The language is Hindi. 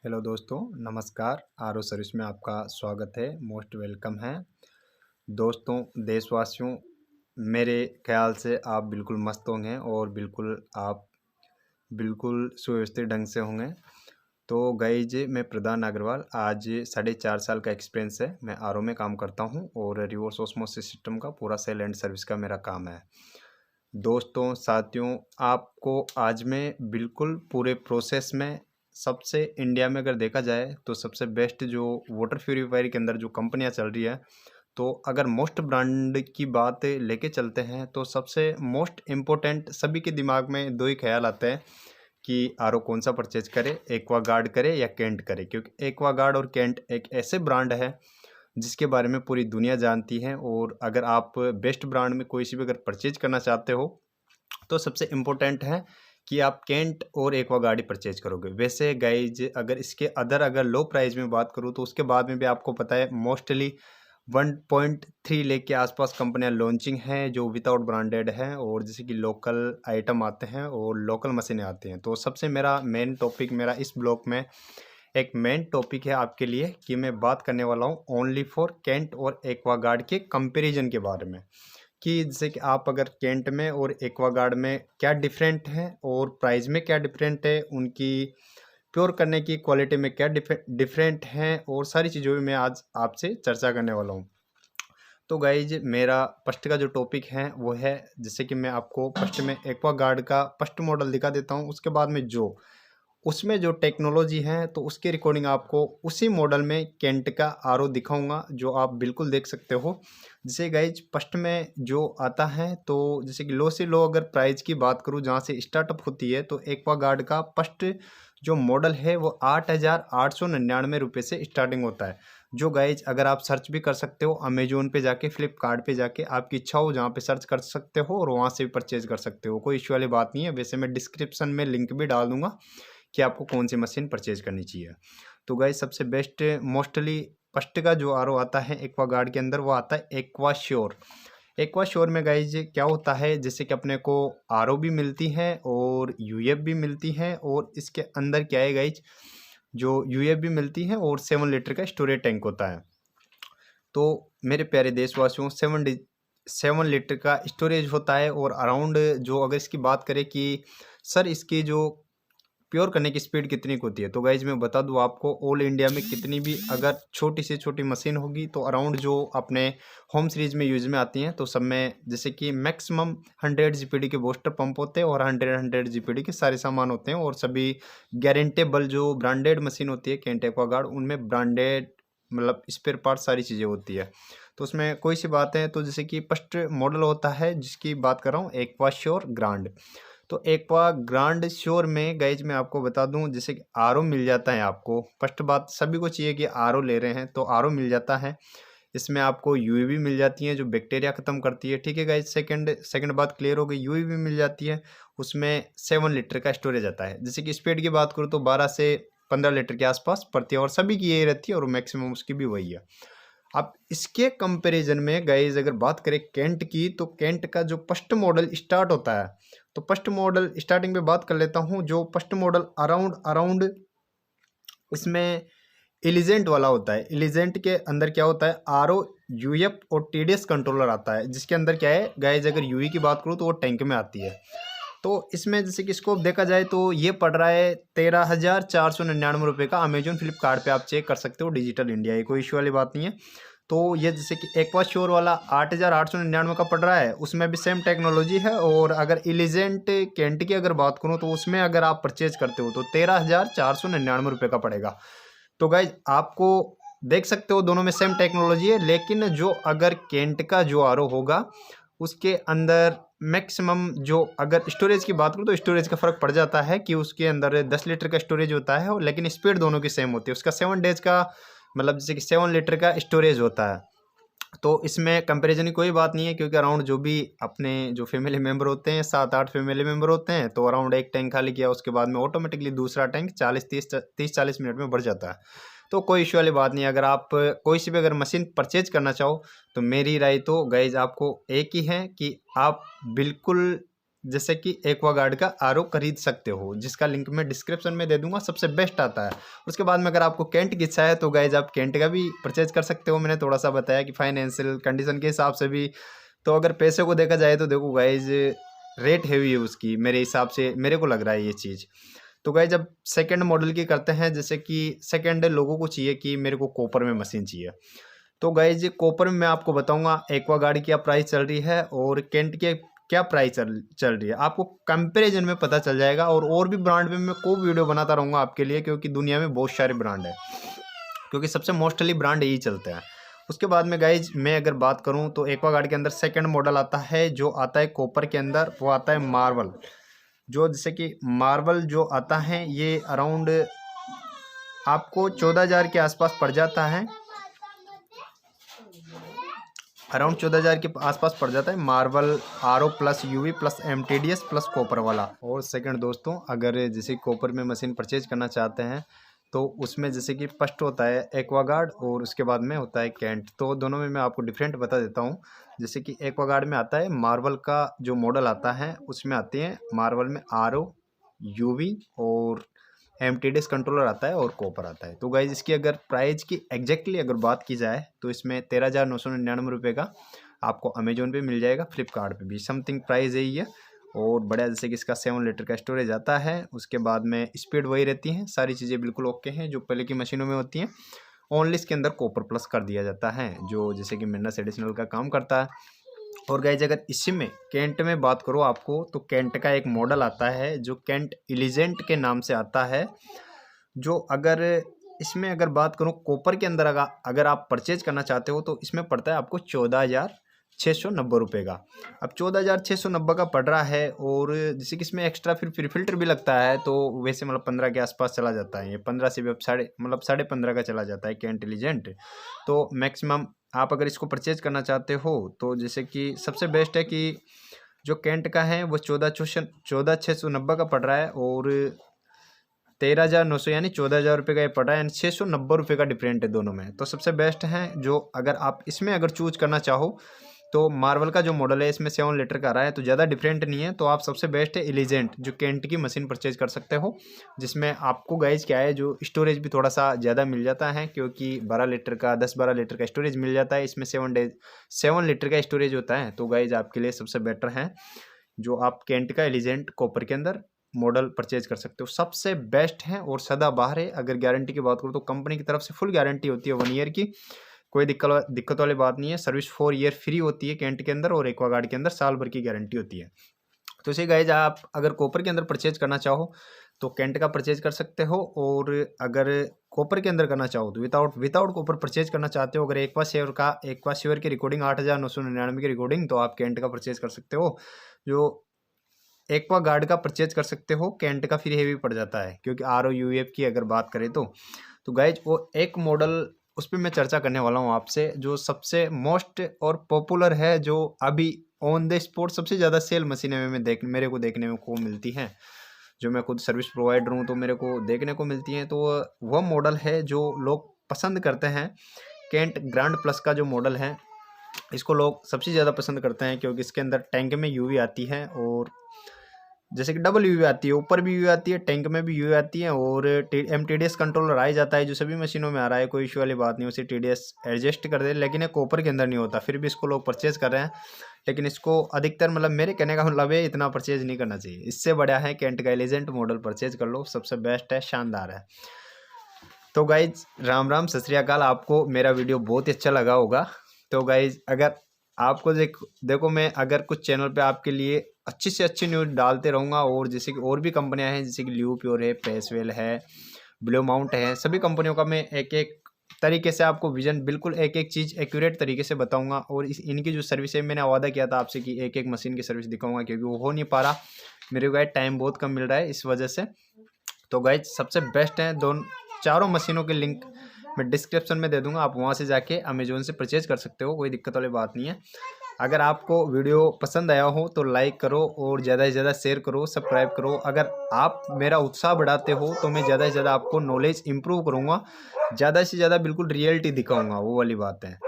हेलो दोस्तों, नमस्कार। आर ओ सर्विस में आपका स्वागत है। मोस्ट वेलकम है। दोस्तों, देशवासियों, मेरे ख्याल से आप बिल्कुल मस्त होंगे और आप बिल्कुल सुव्यवस्थित ढंग से होंगे। तो गाइज, मैं प्रधान अग्रवाल, आज 4.5 साल का एक्सपीरियंस है। मैं आर ओ में काम करता हूँ और रिवर्स ऑस्मोसिस सिस्टम का पूरा सेल एंड सर्विस का मेरा काम है। दोस्तों, साथियों, आपको आज मैं बिल्कुल पूरे प्रोसेस में सबसे इंडिया में अगर देखा जाए तो सबसे बेस्ट जो वाटर प्यूरीफायर के अंदर जो कंपनियां चल रही है, तो अगर मोस्ट ब्रांड की बात लेके चलते हैं तो सबसे मोस्ट इम्पोर्टेंट सभी के दिमाग में दो ही ख्याल आते हैं कि आर ओ कौन सा परचेज करे, एक्वागार्ड करे या कैंट करे। क्योंकि एक्वागार्ड और कैंट एक ऐसे ब्रांड है जिसके बारे में पूरी दुनिया जानती है। और अगर आप बेस्ट ब्रांड में कोई सी भी अगर परचेज करना चाहते हो तो सबसे इम्पोर्टेंट है कि आप कैंट और एक्वागार्ड ही परचेज करोगे। वैसे गाइज, अगर इसके अगर लो प्राइस में बात करूँ तो उसके बाद में भी आपको पता है मोस्टली 1.3 लाख के आसपास कंपनियां लॉन्चिंग हैं जो विदाउट ब्रांडेड हैं, और जैसे कि लोकल आइटम आते हैं और लोकल मशीनें आती हैं। तो सबसे मेरा मेन टॉपिक, मेरा इस ब्लॉग में एक मेन टॉपिक है आपके लिए कि मैं बात करने वाला हूँ ओनली फॉर कैंट और एक्वागार्ड के कंपैरिजन के बारे में। कि जैसे कि आप अगर कैंट में और एक्वागार्ड में क्या डिफरेंट है और प्राइस में क्या डिफरेंट है, उनकी प्योर करने की क्वालिटी में क्या डिफरेंट है, और सारी चीज़ों में मैं आज आपसे चर्चा करने वाला हूँ। तो गाइज, मेरा फर्स्ट का जो टॉपिक है वो है, जैसे कि मैं आपको फर्स्ट में एक्वागार्ड का फर्स्ट मॉडल दिखा देता हूँ। उसके बाद में जो उसमें जो टेक्नोलॉजी है तो उसके रिकॉर्डिंग आपको उसी मॉडल में कैंट का आर ओ दिखाऊंगा जो आप बिल्कुल देख सकते हो। जैसे गाइज, फर्स्ट में जो आता है तो जैसे कि लो से लो अगर प्राइस की बात करूँ जहाँ से स्टार्टअप होती है, तो एक्वागार्ड का फर्स्ट जो मॉडल है वो 8,899 रुपये से स्टार्टिंग होता है। जो गाइज, अगर आप सर्च भी कर सकते हो अमेजोन पे जाके, फ्लिपकार्ट पे जाके, आपकी इच्छा हो जहाँ पे सर्च कर सकते हो और वहाँ से भी परचेज कर सकते हो, कोई इश्यू वाली बात नहीं है। वैसे मैं डिस्क्रिप्शन में लिंक भी डाल दूंगा कि आपको कौन सी मशीन परचेज करनी चाहिए। तो गाइस, सबसे बेस्ट मोस्टली फर्स्ट का जो आर ओ आता है एक्वागार्ड के अंदर वो आता है एक्वाश्योर। एक्वाश्योर में गाइज क्या होता है, जैसे कि अपने को आर ओ भी मिलती है और यूएफ भी मिलती है, और इसके अंदर क्या है गाइज, जो यूएफ भी मिलती है और 7 लीटर का स्टोरेज टैंक होता है। तो मेरे प्यारे देशवासियों, 7 लीटर का स्टोरेज होता है। और अराउंड जो अगर इसकी बात करें कि सर इसकी जो प्योर करने की स्पीड कितनी की होती है, तो गाइज मैं बता दूं आपको, ऑल इंडिया में कितनी भी अगर छोटी से छोटी मशीन होगी तो अराउंड जो अपने होम सीरीज में यूज में आती हैं तो सब में जैसे कि मैक्सिमम 100 जीपीडी के बूस्टर पंप होते हैं और 100 जीपीडी के सारे सामान होते हैं। और सभी गारंटेबल जो ब्रांडेड मशीन होती है कैंट एक्वागार्ड, उनमें ब्रांडेड मतलब स्पेयर पार्ट सारी चीज़ें होती है। तो उसमें कोई सी बात है, तो जैसे कि फर्स्ट मॉडल होता है जिसकी बात कर रहा हूँ, एक्वाश्योर ग्रांड। तो एक्वा ग्रांड श्योर में गाइज मैं आपको बता दूं, जैसे कि आर ओ मिल जाता है आपको। फर्स्ट बात, सभी को चाहिए कि आर ओ ले रहे हैं तो आर ओ मिल जाता है। इसमें आपको यूवी मिल जाती है जो बैक्टीरिया खत्म करती है, ठीक है गाइज। सेकंड बात क्लियर हो गई, यूवी मिल जाती है। उसमें 7 लीटर का स्टोरेज आता है। जैसे कि स्पीड की बात करूँ तो 12 से 15 लीटर के आसपास पड़ती है, और सभी की यही रहती है और मैक्सिमम उसकी भी वही है। अब इसके कंपैरिजन में गाइज अगर बात करें कैंट की, तो कैंट का जो फर्स्ट मॉडल स्टार्ट होता है, तो फर्स्ट मॉडल स्टार्टिंग पे बात कर लेता हूँ। जो फर्स्ट मॉडल अराउंड अराउंड इसमें एलिजेंट वाला होता है। एलिजेंट के अंदर क्या होता है, आर ओ, यूएफ और टीडीएस कंट्रोलर आता है, जिसके अंदर क्या है गाइज, अगर यूवी की बात करूँ तो वो टैंक में आती है। तो इसमें जैसे कि स्कोप देखा जाए तो ये पड़ रहा है 13,499 रुपये का। अमेजोन फ्लिपकार्ट पे आप चेक कर सकते हो, डिजिटल इंडिया, ये कोई इशू वाली बात नहीं है। तो ये जैसे कि एक्वाश्योर वाला 8,899 का पड़ रहा है, उसमें भी सेम टेक्नोलॉजी है। और अगर इलिजेंट कैंट की अगर बात करूँ तो उसमें अगर आप परचेज करते हो तो 13,499 रुपये का पड़ेगा। तो गाइज, आपको देख सकते हो दोनों में सेम टेक्नोलॉजी है, लेकिन जो अगर कैंट का जो आर ओ होगा उसके अंदर मैक्सिमम जो अगर स्टोरेज की बात करूँ तो स्टोरेज का फ़र्क पड़ जाता है कि उसके अंदर 10 लीटर का स्टोरेज होता है, लेकिन स्पीड दोनों की सेम होती है। उसका 7 डेज का मतलब जैसे कि 7 लीटर का स्टोरेज होता है। तो इसमें कंपैरिजन की कोई बात नहीं है, क्योंकि अराउंड जो भी अपने जो फैमिली मेम्बर होते हैं, 7-8 फैमिली मेम्बर होते हैं, तो अराउंड एक टैंक खाली किया उसके बाद में ऑटोमेटिकली दूसरा टैंक 30-40 मिनट में भर जाता है। तो कोई इश्यू वाली बात नहीं है। अगर आप कोई सी भी अगर मशीन परचेज करना चाहो तो मेरी राय तो गाइज आपको एक ही है कि आप बिल्कुल जैसे कि एक्वागार्ड का आरओ खरीद सकते हो, जिसका लिंक मैं डिस्क्रिप्शन में दे दूंगा। सबसे बेस्ट आता है। उसके बाद में अगर आपको कैंट की इच्छा है तो गाइज आप कैंट का भी परचेज कर सकते हो। मैंने थोड़ा सा बताया कि फाइनेंशियल कंडीशन के हिसाब से भी, तो अगर पैसे को देखा जाए तो देखो गाइज रेट हैवी है उसकी, मेरे हिसाब से मेरे को लग रहा है ये चीज़। तो गाइज जब सेकंड मॉडल की करते हैं, जैसे कि सेकंड लोगों को चाहिए कि मेरे को कॉपर में मशीन चाहिए, तो गाइज कॉपर में मैं आपको बताऊंगा एक्वागार्ड की क्या प्राइस चल रही है और कैंट के क्या प्राइस चल रही है, आपको कंपैरिजन में पता चल जाएगा। और भी ब्रांड में मैं को वीडियो बनाता रहूँगा आपके लिए, क्योंकि दुनिया में बहुत सारे ब्रांड है, क्योंकि सबसे मोस्टली ब्रांड यही चलते हैं। उसके बाद में गाइज मैं अगर बात करूं तो एक्वागार्ड के अंदर सेकंड मॉडल आता है, जो आता है कॉपर के अंदर, वो आता है मार्वल। जो जैसे कि मार्वल जो आता है ये अराउंड आपको 14,000 के आसपास पड़ जाता है, अराउंड 14,000 के आसपास पड़ जाता है Marvel RO plus UV plus MTDS plus copper वाला। और सेकंड दोस्तों, अगर जैसे कॉपर में मशीन परचेज करना चाहते हैं तो उसमें जैसे कि फर्स्ट होता है एक्वागार्ड और उसके बाद में होता है कैंट। तो दोनों में मैं आपको डिफरेंट बता देता हूँ। जैसे कि एक्वागार्ड में आता है मार्वल का जो मॉडल आता है, उसमें आते हैं मार्वल में आरओ, यूवी और एमटीडीएस कंट्रोलर आता है और कॉपर आता है। तो गाइज इसकी अगर प्राइस की एग्जैक्टली अगर बात की जाए तो इसमें 13,999 रुपये का आपको अमेजोन पे मिल जाएगा, फ्लिपकार्ट पे भी समथिंग प्राइस यही है। और बढ़िया, जैसे कि इसका 7 लीटर का स्टोरेज आता है। उसके बाद में स्पीड वही रहती है, सारी चीज़ें बिल्कुल ओके हैं जो पहले की मशीनों में होती हैं। ओनली इसके अंदर कॉपर प्लस कर दिया जाता है, जो जैसे कि मेंटेनेंस एडिशनल का काम करता है। और गाइज अगर इसी में कैंट में बात करो आपको, तो कैंट का एक मॉडल आता है जो कैंट एलिजेंट के नाम से आता है। जो अगर इसमें अगर बात करूँ कॉपर के अंदर अगर आप परचेज करना चाहते हो तो इसमें पड़ता है आपको 14,690 रुपये का। अब 14,690 का पड़ रहा है, और जैसे कि इसमें एक्स्ट्रा फिर फिल्टर भी लगता है, तो वैसे मतलब 15 के आसपास चला जाता है। ये 15 से भी अब साढ़े 15 का चला जाता है कैंट एलिजेंट। तो मैक्सिमम आप अगर इसको परचेज करना चाहते हो तो जैसे कि सबसे बेस्ट है कि जो कैंट का है वो 14,690 का पड़ रहा है, और 13,900 यानी 14,000 रुपये का ये पड़ रहा है, यानी 690 रुपये का डिफरेंट है दोनों में। तो सबसे बेस्ट है जो अगर आप इसमें अगर चूज करना चाहो तो मार्वल का जो मॉडल है इसमें 7 लीटर का आ रहा है, तो ज़्यादा डिफरेंट नहीं है। तो आप सबसे बेस्ट है एलिजेंट जो कैंट की मशीन परचेज कर सकते हो, जिसमें आपको गाइज क्या है जो स्टोरेज भी थोड़ा सा ज़्यादा मिल जाता है, क्योंकि 12 लीटर का 10-12 लीटर का स्टोरेज मिल जाता है। इसमें 7 लीटर का स्टोरेज होता है। तो गाइज आपके लिए सबसे बेटर है जो आप कैंट का एलिजेंट कॉपर के अंदर मॉडल परचेज कर सकते हो, सबसे बेस्ट है और सदाबहार है। अगर गारंटी की बात करूँ तो कंपनी की तरफ से फुल गारंटी होती है 1 ईयर की, कोई दिक्कत वाली बात नहीं है। सर्विस 4 ईयर फ्री होती है कैंट के अंदर, और एक्वागार्ड के अंदर साल भर की गारंटी होती है। तो इसे गाइज आप अगर कॉपर के अंदर परचेज करना चाहो तो कैंट का परचेज कर सकते हो, और अगर कॉपर के अंदर करना चाहो तो विदाउट कॉपर परचेज करना चाहते हो, अगर एक्वाश्योर की रिकॉर्डिंग 8,999 की रिकॉर्डिंग, तो आप कैंट का परचेज कर सकते हो। जो एक्वागार्ड का परचेज कर सकते हो, कैंट का फिर हेवी पड़ जाता है, क्योंकि आर ओ यू एफ की अगर बात करें तो गाइज वो एक मॉडल उस पर मैं चर्चा करने वाला हूँ आपसे, जो सबसे मोस्ट और पॉपुलर है, जो अभी ऑन द स्पॉट सबसे ज़्यादा सेल मशीनें में मेरे को देखने में को मिलती हैं। जो मैं खुद सर्विस प्रोवाइडर हूँ तो मेरे को देखने को मिलती हैं। तो वह मॉडल है जो लोग पसंद करते हैं, कैंट ग्रैंड प्लस का जो मॉडल है, इसको लोग सबसे ज़्यादा पसंद करते हैं, क्योंकि इसके अंदर टैंक में यूवी आती है, और जैसे कि डबल यूवी आती है, ऊपर भी यूवी आती है, टैंक में भी यूवी आती है, और एमटीडीएस कंट्रोलर आ ही जाता है, जो सभी मशीनों में आ रहा है, कोई इशू वाली बात नहीं। उसे टीडीएस एडजस्ट कर दे, लेकिन ये कॉपर के अंदर नहीं होता, फिर भी इसको लोग परचेज कर रहे हैं। लेकिन इसको अधिकतर मतलब मेरे कहने का मतलब है इतना परचेज नहीं करना चाहिए। इससे बढ़िया है कैंट का एलिजेंट मॉडल परचेज कर लो, सबसे बेस्ट है, शानदार है। तो गाइज राम राम सत श्री अकाल, आपको मेरा वीडियो बहुत ही अच्छा लगा होगा। तो गाइज अगर आपको देखो मैं अगर कुछ चैनल पे आपके लिए अच्छी से अच्छी न्यूज़ डालते रहूँगा, और जैसे कि और भी कंपनियां हैं, जैसे कि ल्यू प्योर है, पेसवेल है, ब्लू माउंट है, सभी कंपनियों का मैं एक एक तरीके से आपको विजन बिल्कुल एक एक चीज़ एक्यूरेट तरीके से बताऊंगा। और इनकी जो सर्विस है, मैंने वादा किया था आपसे कि एक एक मशीन की सर्विस दिखाऊंगा, क्योंकि वो हो नहीं पा रहा, मेरे को गाइज टाइम बहुत कम मिल रहा है इस वजह से। तो गाइज सबसे बेस्ट है चारों मशीनों के लिंक मैं डिस्क्रिप्शन में दे दूंगा, आप वहां से जाके अमेजोन से परचेज कर सकते हो, कोई दिक्कत वाली बात नहीं है। अगर आपको वीडियो पसंद आया हो तो लाइक करो, और ज़्यादा से ज़्यादा शेयर करो, सब्सक्राइब करो। अगर आप मेरा उत्साह बढ़ाते हो तो मैं ज़्यादा से ज़्यादा आपको नॉलेज इंप्रूव करूँगा, ज़्यादा से ज़्यादा बिल्कुल रियलिटी दिखाऊँगा, वो वाली बात है।